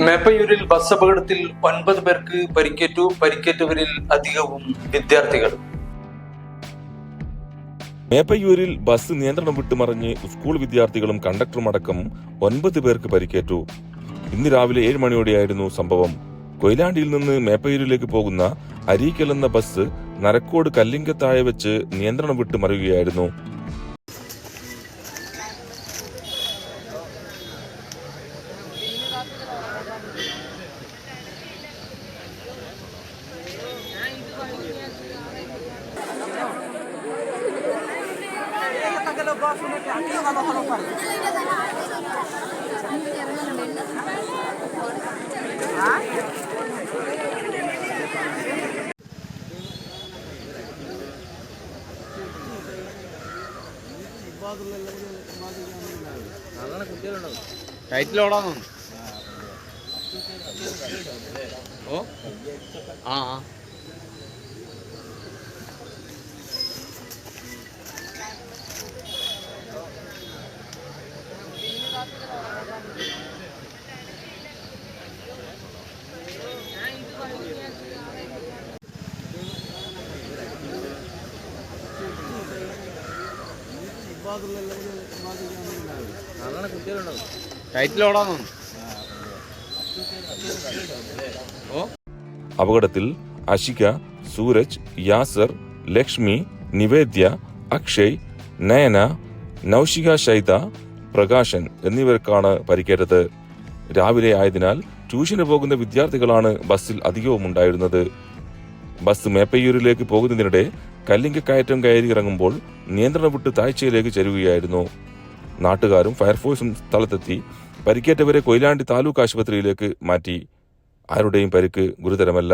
മേപ്പയൂരിൽ bus അപകടത്തിൽ 9 പേർക്ക് പരിക്കേറ്റു. പരിക്കേറ്റവരിൽ അധികവും വിദ്യാർത്ഥികൾ. മേപ്പയൂരിൽ ബസ് നിയന്ത്രണം വിട്ടുമറിഞ്ഞ് സ്കൂൾ വിദ്യാർത്ഥികളും കണ്ടക്ടറും അടക്കം 9 പേർക്ക് പരിക്കേറ്റു. ഇന്ന് രാവിലെ 7 മണിയോടെയായിരുന്നു സംഭവം. കൊയിലാണ്ടിയിൽ നിന്ന് മേപ്പയൂരിലേക്ക് പോകുന്ന അരീക്കൽ എന്ന ബസ് നരക്കോട് കല്ലിങ്കത്താഴെ വെച്ച് നിയന്ത്രണം വിട്ട് മറിയുകയായിരുന്നു. ടൈറ്റിലോടാന്നോ? ഓ ആ ടൈറ്റിലോടാന്നോ? ഓ അപകടത്തിൽ അഷിക, സൂരജ്, യാസർ, ലക്ഷ്മി, നിവേദ്യ, അക്ഷയ്, നയന, നൌഷിക, ഷൈത, പ്രകാശൻ എന്നിവർക്കാണ് പരിക്കേറ്റത്. രാവിലെ ആയതിനാൽ ട്യൂഷന് പോകുന്ന വിദ്യാർത്ഥികളാണ് ബസ്സിൽ അധികവും ഉണ്ടായിരുന്നത്. ബസ് മേപ്പയൂരിലേക്ക് പോകുന്നതിനിടെ കല്ലിങ്കക്കയറ്റം കയറി ഇറങ്ങുമ്പോൾ നിയന്ത്രണം വിട്ട് താഴ്ചയിലേക്ക് ചരുകയായിരുന്നു. നാട്ടുകാരും ഫയർഫോഴ്സും സ്ഥലത്തെത്തി പരിക്കേറ്റവരെ കൊയിലാണ്ടി താലൂക്ക് ആശുപത്രിയിലേക്ക് മാറ്റി. ആരുടെയും പരിക്ക് ഗുരുതരമല്ല.